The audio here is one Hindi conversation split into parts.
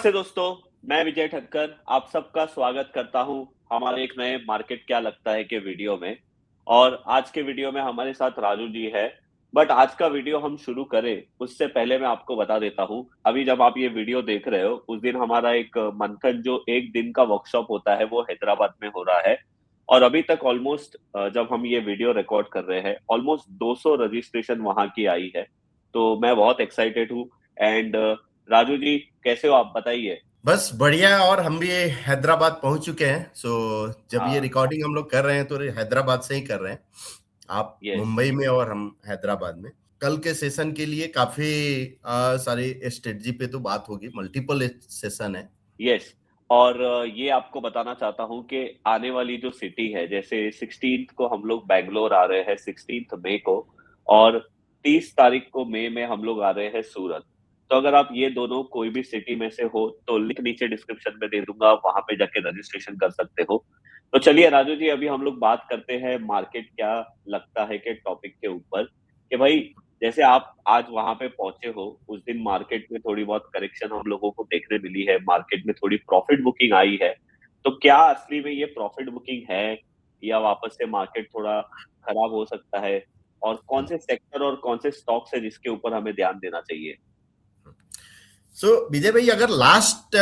नमस्ते दोस्तों, मैं विजय ठक्कर आप सबका स्वागत करता हूं हमारे एक नए मार्केट क्या लगता है के वीडियो में। और आज के वीडियो में हमारे साथ राजू जी है। बट आज का वीडियो हम शुरू करें उससे पहले मैं आपको बता देता हूं, अभी जब आप ये वीडियो देख रहे हो उस दिन हमारा एक मंथन जो एक दिन का वर्कशॉप होता है वो हैदराबाद में हो रहा है। और अभी तक ऑलमोस्ट जब हम ये वीडियो रिकॉर्ड कर रहे हैं ऑलमोस्ट 200 रजिस्ट्रेशन वहां की आई है। तो मैं बहुत एक्साइटेड हूँ। एंड राजू जी, कैसे हो आप बताइए। बस बढ़िया है। और हम भी हैदराबाद पहुंच चुके हैं। जब ये हाँ। रिकॉर्डिंग हम लोग कर रहे हैं तो हैदराबाद से ही कर रहे हैं। आप यस। मुंबई में और हम हैदराबाद में। कल के सेशन के लिए काफी सारी स्ट्रेटजी पे तो बात होगी, मल्टीपल सेशन है। यस। और ये आपको बताना चाहता हूँ कि आने वाली जो सिटी है, जैसे 16th को हम लोग बैंगलोर आ रहे हैं, 16th मई को। और 30 तारीख को मई में हम लोग आ रहे हैं सूरत। तो अगर आप ये दोनों कोई भी सिटी में से हो तो लिंक नीचे डिस्क्रिप्शन में दे दूंगा, आप वहां पे जाके रजिस्ट्रेशन कर सकते हो। तो चलिए राजू जी, अभी हम लोग बात करते हैं मार्केट क्या लगता है के टॉपिक के ऊपर। कि भाई, जैसे आप आज वहां पे पहुंचे हो, उस दिन मार्केट में थोड़ी बहुत करेक्शन हम लोगों को देखने मिली है, मार्केट में थोड़ी प्रॉफिट बुकिंग आई है। तो क्या असली में ये प्रॉफिट बुकिंग है या वापस से मार्केट थोड़ा खराब हो सकता है? और कौन से सेक्टर और कौन से स्टॉक्स है जिसके ऊपर हमें ध्यान देना चाहिए? विजय भाई, अगर लास्ट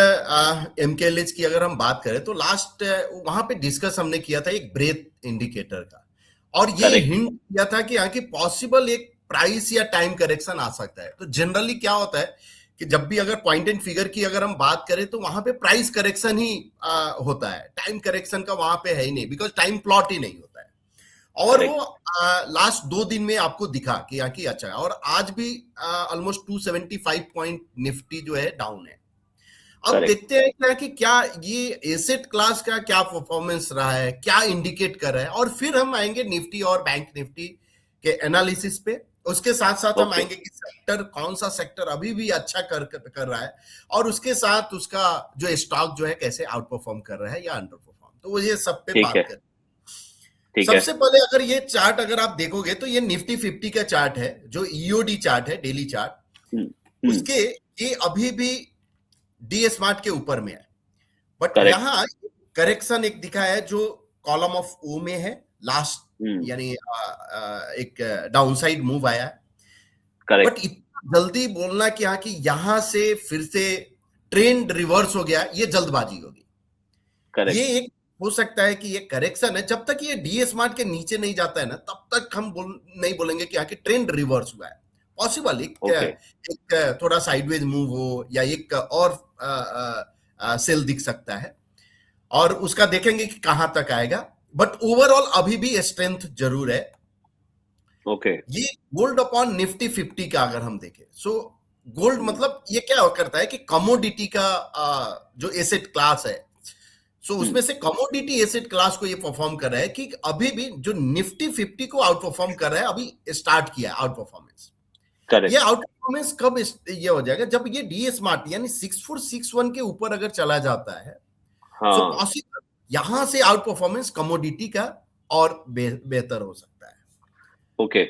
एमकेएलएच की अगर हम बात करें तो लास्ट वहां पे डिस्कस हमने किया था एक ब्रेथ इंडिकेटर का। और ये करेक्ट। हिंट किया था कि यहाँ की पॉसिबल एक प्राइस या टाइम करेक्शन आ सकता है। तो जनरली क्या होता है कि जब भी अगर पॉइंट एंड फिगर की अगर हम बात करें तो वहां पे प्राइस करेक्शन ही होता है। टाइम करेक्शन का वहां पे है ही नहीं, बिकॉज टाइम प्लॉट ही नहीं होता है। और वो करेक्ट। लास्ट 2 दिन में आपको दिखा कि यहाँ की अच्छा है। और आज भी ऑलमोस्ट 275 पॉइंट निफ्टी जो है डाउन है। अब करेक्ट। देखते हैं क्या कि क्या ये एसेट क्लास का क्या परफॉर्मेंस रहा है, क्या इंडिकेट कर रहा है। और फिर हम आएंगे निफ्टी और बैंक निफ्टी के एनालिसिस पे। उसके साथ साथ हम ओके। आएंगे कि सेक्टर, कौन सा सेक्टर अभी भी अच्छा कर रहा है, और उसके साथ उसका जो स्टॉक जो है कैसे आउट परफॉर्म कर रहा है या अंडर परफॉर्म। तो वो ये सब पे ठीक बात है। कर। ठीक है। सबसे पहले अगर ये चार्ट अगर आप देखोगे तो ये निफ्टी 50 का चार्ट है, जो ईओडी चार्ट है, डेली चार्ट। हम्म। हम्म। उसके ये अभी भी डी स्मार्ट के ऊपर में है। But correct. यहां करेक्शन एक दिखा है जो कॉलम ऑफ ओ में है लास्ट, हम्म। यानी एक डाउनसाइड मूव आया है। But correct. इतना जल्दी बोलना कि हाँ कि यहां से फिर से ट्रेंड रिवर्स हो गया, ये जल्दबाजी होगी। ये करेक्ट। एक हो सकता है कि ये करेक्शन है। जब तक ये डी स्मार्ट के नीचे नहीं जाता है ना, तब तक हम नहीं बोलेंगे कि आके ट्रेंड रिवर्स हुआ है। Possible okay. एक थोड़ा साइडवेज मूव हो या एक और सेल दिख सकता है। और उसका देखेंगे कि कहां तक आएगा। बट ओवरऑल अभी भी स्ट्रेंथ जरूर है। ओके। ये गोल्ड अपॉन निफ्टी 50 का अगर हम देखें, गोल्ड मतलब ये क्या करता है कि कमोडिटी का जो एसेट क्लास है, हम्म। उसमें से कमोडिटी एसेट क्लास को ये परफॉर्म कर रहा है कि अभी भी जो निफ्टी 50 को आउट परफॉर्म कर रहा है, अभी स्टार्ट किया आउट परफॉर्मेंस। ये करेक्ट। आउट परफॉर्मेंस कब ये हो जाएगा, जब ये डी स्मार्ट यानी 6461 के ऊपर अगर चला जाता है। हाँ। पॉसिबल यहां से आउट परफॉर्मेंस कमोडिटी का और बेहतर हो सकता है। ओके।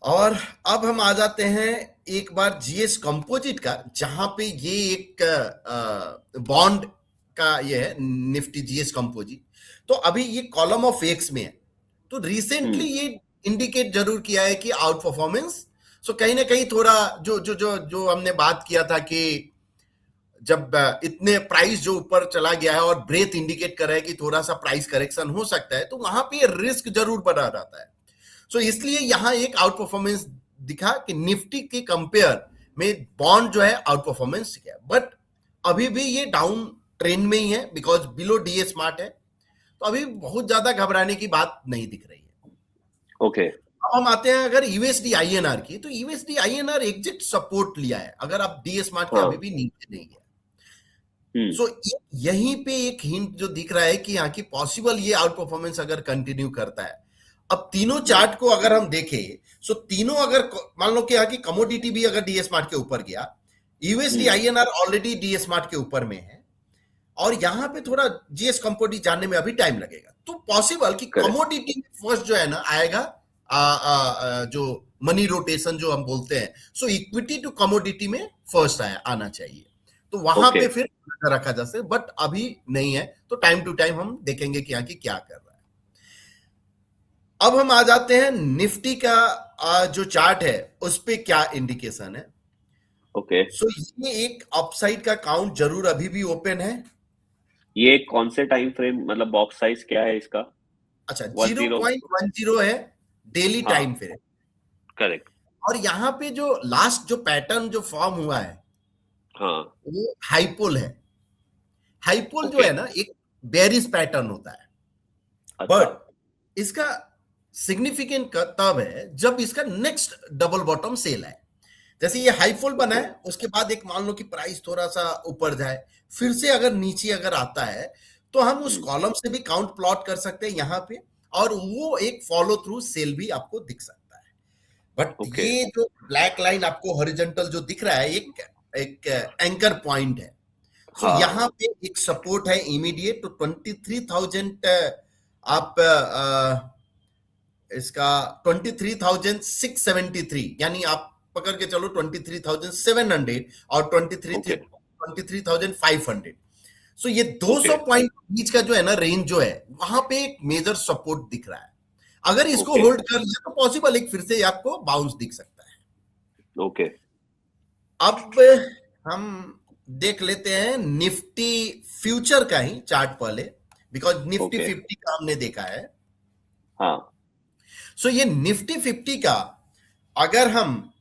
और अब हम आ जाते हैं एक बार जीएस कंपोजिट का, जहां पे ये एक बॉन्ड का ये है निफ्टी जीएस कंपोजिट। तो अभी ये कॉलम ऑफ एक्स में है। तो रिसेंटली हम्म। ये इंडिकेट जरूर किया है कि आउट परफॉर्मेंस। कहीं ना कहीं थोड़ा जो जो जो जो हमने बात किया था कि जब इतने प्राइस जो ऊपर चला गया है और ब्रेथ इंडिकेट कर रहा है कि थोड़ा सा प्राइस करेक्शन हो सकता है, तो वहां पे रिस्क जरूर बना रहता है। इसलिए यहां एक आउट परफॉर्मेंस दिखा कि निफ्टी के कंपेयर में बॉन्ड जो है आउट परफॉर्मेंस किया। बट अभी भी ये डाउन ट्रेंड में ही है, बिकॉज बिलो डी स्मार्ट है। तो अभी बहुत ज्यादा घबराने की बात नहीं दिख रही है। ओके। अब हम आते हैं अगर यूएसडी आईएनआर की, तो यूएसडी आईएनआर एग्जिट सपोर्ट लिया है, अगर आप डी स्मार्ट के अभी हाँ। भी नीचे नहीं है। हम्म। यहीं पे एक हिंट जो दिख रहा है कि यहाँ की पॉसिबल ये आउट परफॉर्मेंस अगर कंटिन्यू करता है। अब तीनों चार्ट को अगर हम देखें, तीनों अगर मान लो कि यहाँ की कमोडिटी भी अगर डी स्मार्ट के ऊपर गया, यूएसडी हम्म। आईएनआर ऑलरेडी डी स्मार्ट के ऊपर में है, और यहां पे थोड़ा जीएस कंपोजिट जानने में अभी टाइम लगेगा। तो पॉसिबल कि करेक्ट। कमोडिटी फर्स्ट जो है ना आएगा, जो मनी रोटेशन जो हम बोलते हैं, इक्विटी टू कमोडिटी में फर्स्ट आना चाहिए। तो वहां ओके पे फिर नजर रखा जा सकता, बट अभी नहीं है, तो टाइम टू टाइम हम देखेंगे कि यहाँ की क्या कर रहा है। अब हम आ जाते हैं निफ्टी का जो चार्ट है उस पे क्या इंडिकेशन है। ओके। सो ये एक अपसाइड का काउंट जरूर अभी भी ओपन है। ये कौन से टाइम फ्रेम, मतलब बॉक्स साइज क्या है इसका? अच्छा, 10। 0.10 है डेली हाँ, टाइम फ्रेम। करेक्ट। और यहाँ पे जो लास्ट जो पैटर्न जो फॉर्म हुआ है हाँ। वो हाइपोल है। हाइपोल जो ओके। है ना, एक बेरिश पैटर्न होता है, अच्छा। बट इसका सिग्निफिकेंट तब है जब इसका नेक्स्ट डबल बॉटम सेल है। जैसे ये हाई फॉल बना ओके। है, उसके बाद एक मान लो कि प्राइस थोड़ा सा ऊपर जाए, फिर से अगर नीचे अगर आता है, तो हम उस हम्म। कॉलम से भी काउंट प्लॉट कर सकते हैं यहाँ पे, और वो एक फॉलो थ्रू सेल भी आपको दिख सकता है। But okay. ये जो ब्लैक लाइन आपको हॉरिजॉन्टल जो दिख रहा है, एक एक एंकर पॉइंट है। सो यहाँ हाँ। पे एक सपोर्ट है इमीडिएट, तो 23,000 आप इसका 23,673, यानी आप पकड़ के चलो 23,700 और ओके। 23,500। सो ये ओके। 200 पॉइंट बीच का जो है ना रेंज जो है, वहां पे एक मेजर सपोर्ट दिख रहा है। अगर इसको ओके। होल्ड कर लिया तो पॉसिबल एक फिर से आपको बाउंस दिख सकता है। ओके। अब हम देख लेते हैं निफ्टी फ्यूचर का ही चार्ट पहले, बिकॉज निफ्टी ओके। 50 का हमने देखा है। हाँ, सो ये निफ्टी 50 का अगर हम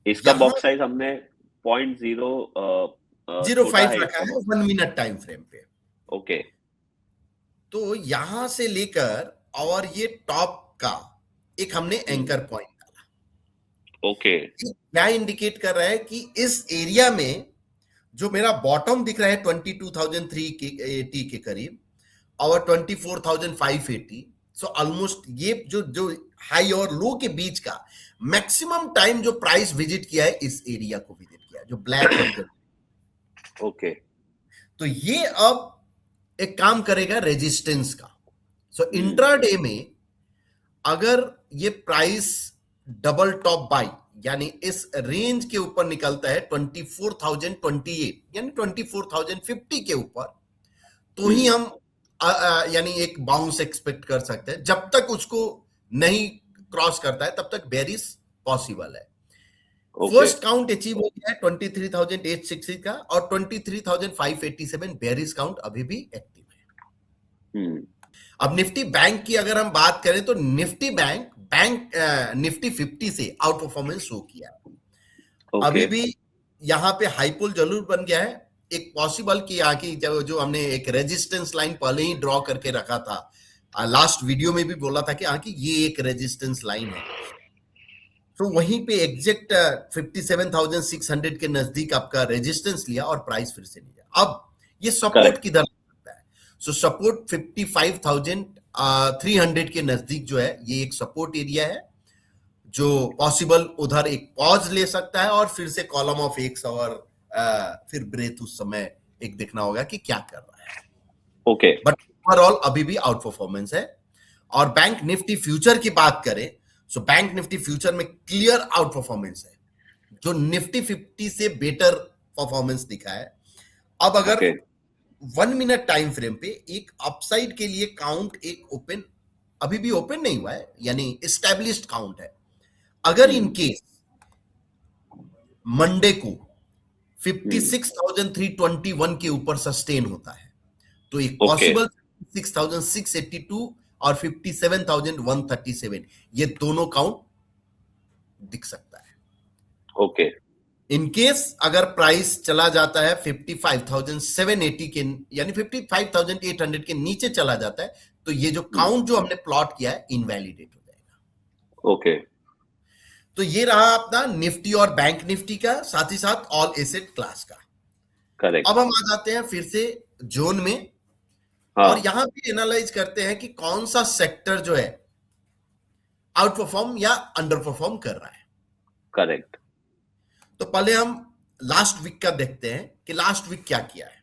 इसका यहां बॉक्स साइज हमने 0.0 छोटा 05 है रखा इसका है बॉक्स। 1 मिनट टाइम फ्रेम पे। ओके। तो यहां से लेकर और ये टॉप का एक हमने हम्म। एंकर पॉइंट डाला। ओके। ये क्या इंडिकेट कर रहा है कि इस एरिया में जो मेरा बॉटम दिख रहा है 22,380 के करीब, और 24,580, सो ऑलमोस्ट ये जो जो हाई और लो के बीच का मैक्सिमम टाइम जो प्राइस विजिट किया है, इस एरिया को विजिट किया है, जो ब्लैक हॉरिजॉन्टल। ओके। तो ये अब एक काम करेगा रेजिस्टेंस का। सो हम्म। इंट्राडे में अगर ये प्राइस डबल टॉप बाई, यानी इस रेंज के ऊपर निकलता है 24,028, यानी 24,050 के ऊपर, तो ही हम्म। हम यानी एक बाउंस एक्सपेक्ट कर सकते हैं। जब तक उसको नहीं क्रॉस करता है तब तक बेरिस पॉसिबल है। ओके। फर्स्ट काउंट अचीव हो गया है 23,860 का, और 23,587 बेरिस काउंट अभी भी एक्टिव है। हम्म। अब निफ्टी बैंक की अगर हम बात करें, तो निफ्टी बैंक निफ्टी 50 से आउट परफॉर्मेंस शो किया है। ओके। अभी भी यहाँ पे हाईपोल जरूर बन गया है। एक पॉसिबल की आके जो हमने एक रेजिस्टेंस लाइन पहले ही ड्रॉ करके रखा था, लास्ट वीडियो में भी बोला था कि आके ये एक रेजिस्टेंस लाइन है। तो वहीं पे एग्जैक्ट 57,600 के नजदीक आपका रेजिस्टेंस लिया और प्राइस फिर से लिया। अब ये सपोर्ट करेक्ट। किधर लगता है? सो सपोर्ट 55,300 के नजदीक जो है, ये एक सपोर्ट एरिया है, जो पॉसिबल उधर एक पॉज ले सकता है, और फिर से कॉलम ऑफ 1 आवर फिर ब्रेथ उस समय एक देखना होगा कि क्या कर रहा है। ओके। बट ओवरऑल अभी भी आउट परफॉर्मेंस है। और बैंक निफ्टी फ्यूचर की बात करें, सो बैंक निफ्टी फ्यूचर में क्लियर आउट परफॉर्मेंस है, जो निफ्टी 50 से बेटर परफॉर्मेंस दिखा है। अब अगर ओके। 1 मिनट टाइम फ्रेम पे एक अपसाइड के लिए काउंट एक ओपन, अभी भी ओपन नहीं हुआ है, यानी एस्टेब्लिश्ड काउंट है। अगर इन हम्म। केस मंडे को हम्म। 56,321 के ऊपर सस्टेन होता है, तो एक ओके। पॉसिबल 56,682 और 57,137, ये दोनों काउंट दिख सकता है। ओके। इन केस अगर प्राइस चला जाता है 55,780 के, यानी 55,800 के नीचे चला जाता है, तो ये जो काउंट जो हमने प्लॉट किया है इनवैलिडेट हो जाएगा। ओके। तो ये रहा अपना निफ्टी और बैंक निफ्टी का, साथ ही साथ ऑल एसेट क्लास का। करेक्ट। अब हम आ जाते हैं फिर से जोन में, और हाँ। यहां भी एनालाइज करते हैं कि कौन सा सेक्टर जो है आउट परफॉर्म या अंडर परफॉर्म कर रहा है। करेक्ट। तो पहले हम लास्ट वीक का देखते हैं कि लास्ट वीक क्या किया है।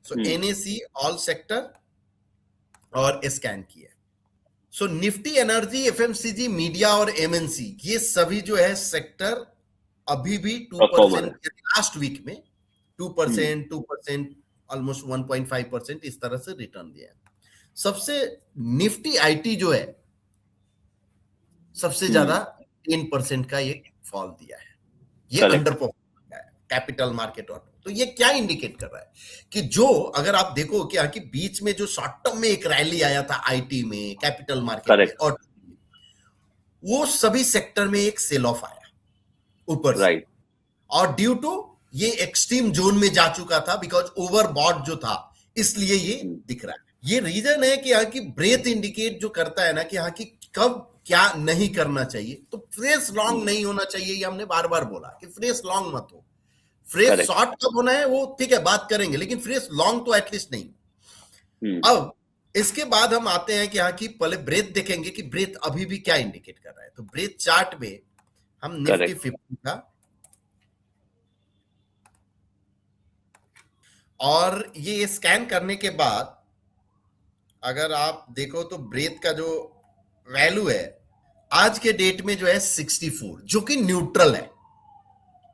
सो एनएसी ऑल सेक्टर और स्कैन किया है। सो निफ्टी एनर्जी, एफएमसीजी, मीडिया और एमएनसी, ये सभी जो है सेक्टर अभी भी परफॉर्मर 2%, है। लास्ट वीक में 2%, 2%, ऑलमोस्ट 1.5% इस तरह से रिटर्न दिया है। सबसे निफ्टी आईटी जो है सबसे ज्यादा 10% का एक फॉल दिया है, ये अंडर परफॉर्म है कैपिटल मार्केट। और तो ये क्या इंडिकेट कर रहा है कि जो अगर आप देखो क्या कि बीच में जो शॉर्ट टर्म में एक रैली आया था आईटी में, कैपिटल मार्केट में, और वो सभी सेक्टर में एक सेल ऑफ आया ऊपर से, और ड्यू टू ये एक्सट्रीम जोन में जा चुका था बिकॉज ओवरबॉट जो था, इसलिए ये दिख रहा है। ये रीजन है कि यहाँ की ब्रेथ इंडिकेट जो करता है ना कि यहाँ की कब क्या नहीं करना चाहिए। तो फ्रेश लॉन्ग नहीं होना चाहिए, ये हमने बार बार बोला कि फ्रेश लॉन्ग मत हो। फ्रेश शॉर्ट कब होना है वो ठीक है बात करेंगे, लेकिन फ्रेश लॉन्ग तो एटलीस्ट नहीं। अब इसके बाद हम आते हैं कि यहाँ की पहले ब्रेथ देखेंगे कि ब्रेथ अभी भी क्या इंडिकेट कर रहा है। तो ब्रेथ चार्ट में हम निफ्टी 50 का, और ये स्कैन करने के बाद अगर आप देखो तो ब्रेथ का जो वैल्यू है आज के डेट में जो है 64, जो कि न्यूट्रल है।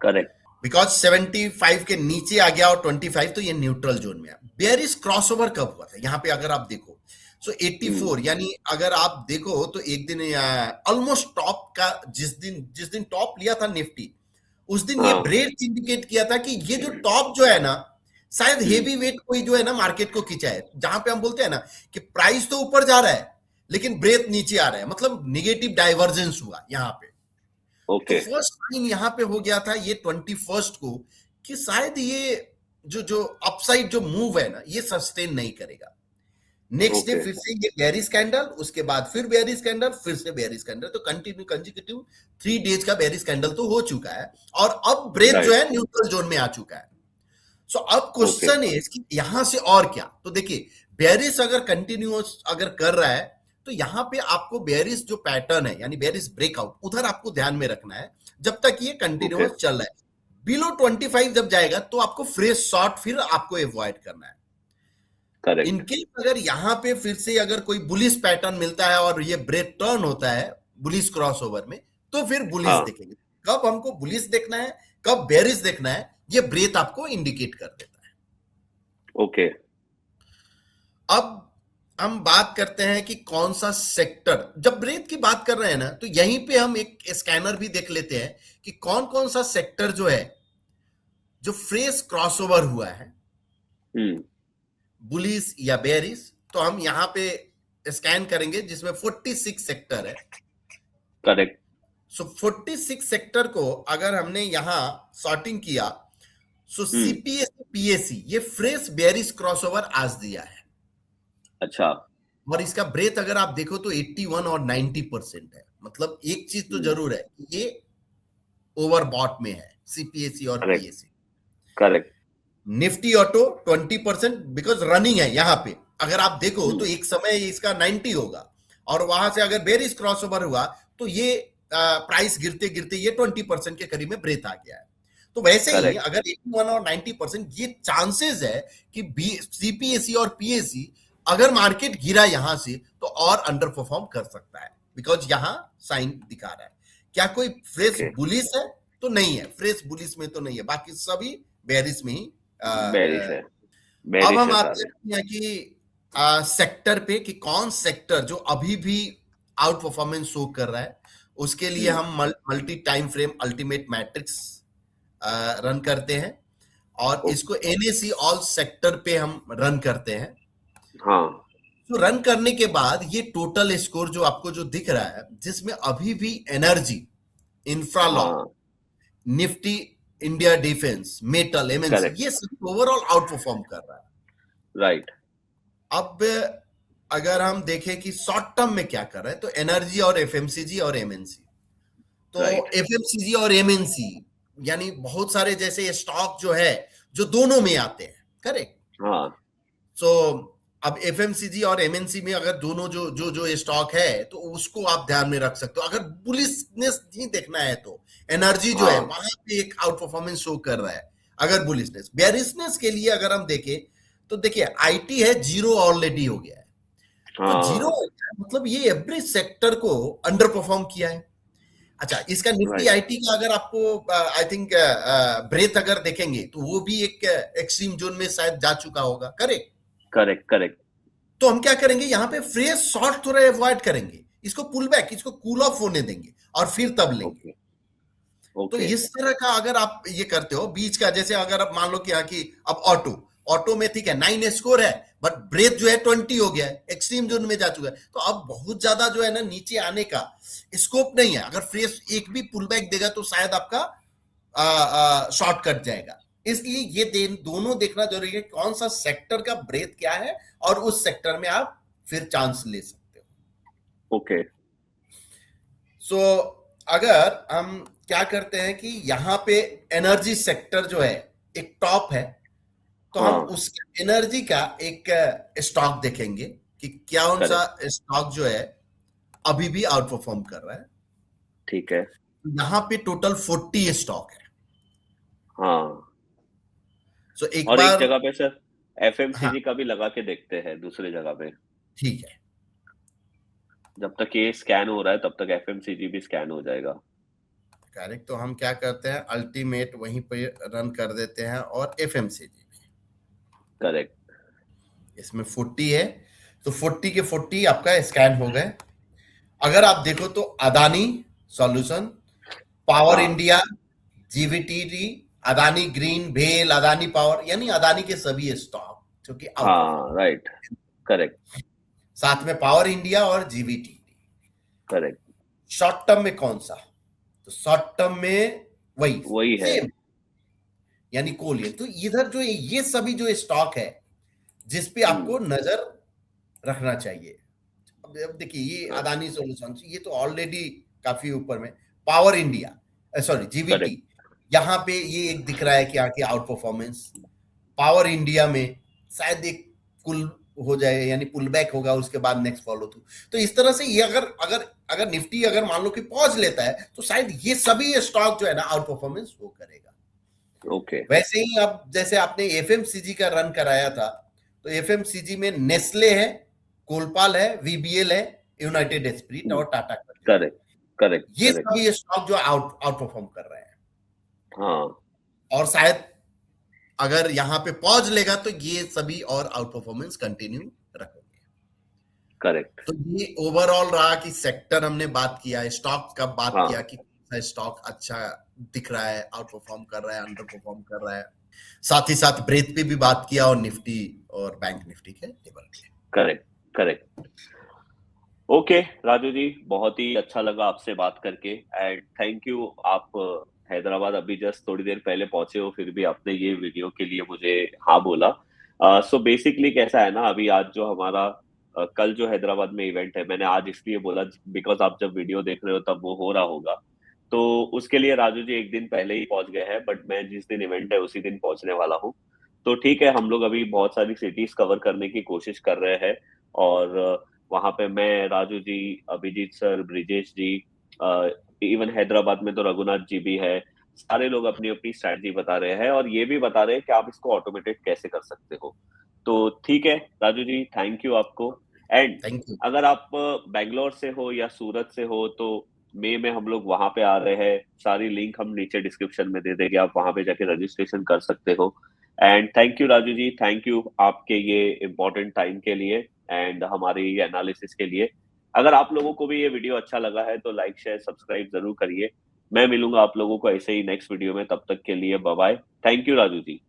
करेक्ट, बिकॉज 75 के नीचे आ गया और 25, तो ये न्यूट्रल जोन में है। बेयरिश क्रॉसओवर कब हुआ था यहाँ पे अगर आप देखो, सो 84, यानी अगर आप देखो तो एक दिन ऑलमोस्ट टॉप का जिस दिन टॉप लिया था निफ्टी, उस दिन ये ब्रेथ इंडिकेट किया था कि ये जो टॉप जो है ना, शायद हेवी वेट कोई जो है ना मार्केट को खींचा है, जहां पे हम बोलते हैं ना कि प्राइस तो ऊपर जा रहा है लेकिन ब्रेथ नीचे आ रहा है, मतलब निगेटिव डाइवर्जेंस हुआ यहाँ पे। तो फर्स्ट साइन यहाँ पे हो गया था ये 21 को कि शायद ये जो अपसाइड जो मूव है ना ये सस्टेन नहीं करेगा। नेक्स्ट डे फिर से ये बेयरिश कैंडल, उसके बाद फिर बेयरिश कैंडल, फिर से बेयरिश कैंडल, तो कंटिन्यू कंसेक्यूटिव 3 डेज का बेयरिश कैंडल तो हो चुका है, और अब ब्रेथ जो है न्यूट्रल जोन में आ चुका है। सो अब क्वेश्चन है कि यहां से और क्या। तो देखिए बेयरिश अगर कंटिन्यूअस अगर कर रहा है तो यहां पे आपको बेयरिश जो पैटर्न है यानी बेयरिश ब्रेकआउट, उधर आपको ध्यान में रखना है जब तक ये कंटिन्यूअस चल रहा है। बिलो 25 जब जाएगा तो आपको फ्रेश शॉर्ट फिर आपको अवॉइड करना है। इनकेस अगर यहाँ पे फिर से अगर कोई बुलिश पैटर्न मिलता है और ये ब्रेक टर्न होता है बुलिश क्रॉसओवर में, तो फिर बुलिश देखेंगे। कब हमको बुलिश देखना है, कब बेयरिश देखना है, ये ब्रेथ आपको इंडिकेट कर देता है। अब हम बात करते हैं कि कौन सा सेक्टर, जब ब्रेथ की बात कर रहे हैं ना तो यहीं पे हम एक स्कैनर भी देख लेते हैं कि कौन कौन सा सेक्टर जो है जो फ्रेश क्रॉसओवर हुआ है, बुलिश या बेयरिश। तो हम यहाँ पे स्कैन करेंगे जिसमें 46 सेक्टर है। करेक्ट। सो 46 सेक्टर को अगर हमने यहां सॉर्टिंग किया, सो सीपीएसी पीएसी ये फ्रेश बेयरिश क्रॉसओवर आज दिया है। अच्छा। और इसका ब्रेथ अगर आप देखो तो 81 और 90% है। मतलब एक चीज तो जरूर है, ये ओवरबॉट में है सीपीएसी और PAC. Correct. Nifty auto 20% because running है यहाँ पे। अगर आप देखो तो एक समय इसका 90 होगा, और वहां से अगर बेयरिश क्रॉसओवर हुआ तो ये प्राइस गिरते गिरते ये 20% के करीब में ब्रेथ आ गया है। तो वैसे ही अगर 81 और 90% ये चांसेस है कि सीपीएसी और पीएसी अगर मार्केट गिरा यहां से तो और अंडर परफॉर्म कर सकता है, बिकॉज यहां साइन दिखा रहा है। क्या कोई फ्रेश बुलिश है? तो नहीं है, फ्रेश बुलिश में तो नहीं है, बाकी सभी बेयरिश में ही बेयरिश है। अब हम आते हैं कि सेक्टर पे कि कौन सेक्टर जो अभी भी आउट परफॉर्मेंस शो कर रहा है। उसके लिए हम multi time frame ultimate matrix run करते हैं, और इसको एनएसी ऑल सेक्टर पे हम रन करते हैं। तो रन करने के बाद ये टोटल स्कोर जो आपको जो दिख रहा है, जिसमें अभी भी एनर्जी, इंफ्रालॉक, Nifty, India defence, metal, MNC, ये सब ओवरऑल आउट परफॉर्म कर रहा है। राइट। अब अगर हम देखें कि शॉर्ट टर्म में क्या कर रहा है, तो एनर्जी और एफएमसीजी और एमएनसी। तो एफएमसीजी और एमएनसी यानी बहुत सारे जैसे स्टॉक जो है जो दोनों में आते हैं, करेक्ट। सो अब एफएमसीजी और एमएनसी में अगर दोनों जो स्टॉक है तो उसको आप ध्यान में रख सकते हो। अगर बुलिशनेस नहीं देखना है तो एनर्जी जो है वहां पे एक आउट परफॉर्मेंस शो कर रहा है। अगर बुलिशनेस, बेयरिशनेस के लिए अगर हम देखें तो देखिए आईटी है जीरो, ऑलरेडी हो गया है। तो जीरो मतलब ये एवरी सेक्टर को अंडर परफॉर्म किया है। अच्छा, इसका निफ्टी राइट। आईटी का अगर आपको आई थिंक ब्रेथ अगर देखेंगे तो वो भी एक एक्सट्रीम जोन में शायद जा चुका होगा, करेक्ट? Correct correct. तो हम क्या करेंगे यहाँ पे, फ्रेश शॉर्ट थोड़ा अवॉइड करेंगे, इसको पुल बैक, इसको कूल ऑफ होने देंगे और फिर तब लेंगे। ओके तो ओके। इस तरह का अगर आप ये करते हो बीच का, जैसे अगर आप मान लो कि हाँ कि अब ऑटो ऑटो में ठीक है 9 स्कोर है, बट ब्रेथ जो है 20 हो गया है, एक्सट्रीम जोन में जा चुका है, तो अब बहुत ज्यादा जो है ना नीचे आने का स्कोप नहीं है। अगर फ्रेश एक भी पुल बैक देगा तो शायद आपका शॉर्ट कट जाएगा। इसलिए ये दोनों देखना जरूरी है, कौन सा सेक्टर का ब्रेथ क्या है और उस सेक्टर में आप फिर चांस ले सकते हो। ओके। सो अगर हम क्या करते हैं कि यहाँ पे एनर्जी सेक्टर जो है एक टॉप है, तो हम हाँ। उस एनर्जी का एक स्टॉक देखेंगे कि कौन सा करेक्ट। स्टॉक जो है अभी भी आउट परफॉर्म कर रहा है। ठीक है। यहाँ पे टोटल 40 स्टॉक है। हाँ। सो एक और एक बार, जगह पे सर हाँ एफएमसीजी का भी लगा के देखते हैं दूसरी जगह पे। ठीक है, जब तक ये स्कैन हो रहा है तब तक एफएमसीजी भी स्कैन हो जाएगा। करेक्ट। तो हम क्या करते हैं, अल्टीमेट वहीं पे रन कर देते हैं और एफएमसीजी करेक्ट। इसमें 40 है, तो 40 के 40 आपका स्कैन हो गए। अगर आप देखो तो अदानी सॉल्यूशन, पावर हाँ। इंडिया, जीवीटीडी, अदानी ग्रीन, भेल, अदानी पावर, यानी अदानी के सभी स्टॉक जो कि आउट हाँ। Perform, right. करेक्ट साथ में पावर इंडिया और जीवीटीडी। करेक्ट। शॉर्ट टर्म में कौन सा, तो शॉर्ट टर्म में वही वही है। सेम, यानी कोलियन। तो इधर जो ये सभी जो स्टॉक है जिसपे हम्म। आपको नजर रखना चाहिए। अब देखिए ये हाँ। अदानी सॉल्यूशंस ये तो ऑलरेडी काफी ऊपर में, पावर इंडिया सॉरी जीवीटी, करेक्ट। यहाँ पे ये एक दिख रहा है कि आके आउट परफॉर्मेंस। पावर इंडिया में शायद एक कुल हो जाए, यानी पुल बैक होगा, उसके बाद नेक्स्ट फॉलो थ्रू। तो इस तरह से ये अगर अगर अगर निफ्टी अगर मान लो कि पॉज लेता है तो शायद ये सभी स्टॉक जो है ना आउट परफॉर्मेंस वो करेगा। ओके। वैसे ही अब जैसे आपने एफएमसीजी का रन कराया था, तो एफएमसीजी में नेस्ले है, कोलपाल है, वीबीएल है, यूनाइटेड स्पिरिट और टाटा कंज्यूमर, करेक्ट करेक्ट ये करेक्ट। सभी स्टॉक जो आउट आउट परफॉर्म कर रहे हैं। हाँ। और शायद अगर यहाँ पे पॉज लेगा तो ये सभी और आउट परफॉर्मेंस कंटिन्यू रखेंगे। करेक्ट। तो ये ओवरऑल रहा कि सेक्टर हमने बात किया, स्टॉक का बात हाँ। किया कि स्टॉक अच्छा दिख रहा है, आउट परफॉर्म कर रहा है, अंडर परफॉर्म कर रहा है। साथ ही साथ ब्रेथ पे भी बात किया और निफ्टी और बैंक निफ्टी के लेवल पे। Correct correct. Okay Raju ji, बहुत ही अच्छा लगा आपसे बात करके एंड थैंक यू। आप हैदराबाद अभी जस्ट थोड़ी देर पहले पहुंचे हो, फिर भी आपने ये वीडियो के लिए मुझे हाँ बोला। सो बेसिकली कैसा है ना, अभी आज जो हमारा कल जो हैदराबाद में इवेंट है, मैंने आज इसलिए बोला बिकॉज आप जब वीडियो देख रहे हो तब वो हो रहा होगा। तो उसके लिए राजू जी एक दिन पहले ही पहुंच गए हैं, बट मैं जिस दिन इवेंट है उसी दिन पहुंचने वाला हूँ। तो ठीक है, हम लोग अभी बहुत सारी सिटीज कवर करने की कोशिश कर रहे हैं और वहां पे मैं, राजू जी, अभिजीत सर, ब्रिजेश जी, इवन हैदराबाद में तो रघुनाथ जी भी है। सारे लोग अपनी अपनी स्ट्रैटेजी बता रहे हैं और ये भी बता रहे हैं कि आप इसको ऑटोमेटेड कैसे कर सकते हो। तो ठीक है राजू जी, थैंक यू आपको। And thank you. अगर आप बैंगलोर से हो या सूरत से हो तो मई में हम लोग वहां पे आ रहे हैं। सारी लिंक हम नीचे डिस्क्रिप्शन में दे देंगे, आप वहां पे जाके रजिस्ट्रेशन कर सकते हो। And thank you Raju ji, thank you आपके ये इम्पोर्टेंट टाइम के लिए एंड हमारी ये एनालिसिस के लिए। अगर आप लोगों को भी ये वीडियो अच्छा लगा है तो लाइक शेयर सब्सक्राइब जरूर करिए। मैं मिलूंगा आप लोगों को ऐसे ही नेक्स्ट वीडियो में, तब तक के लिए bye bye. Thank you Raju ji.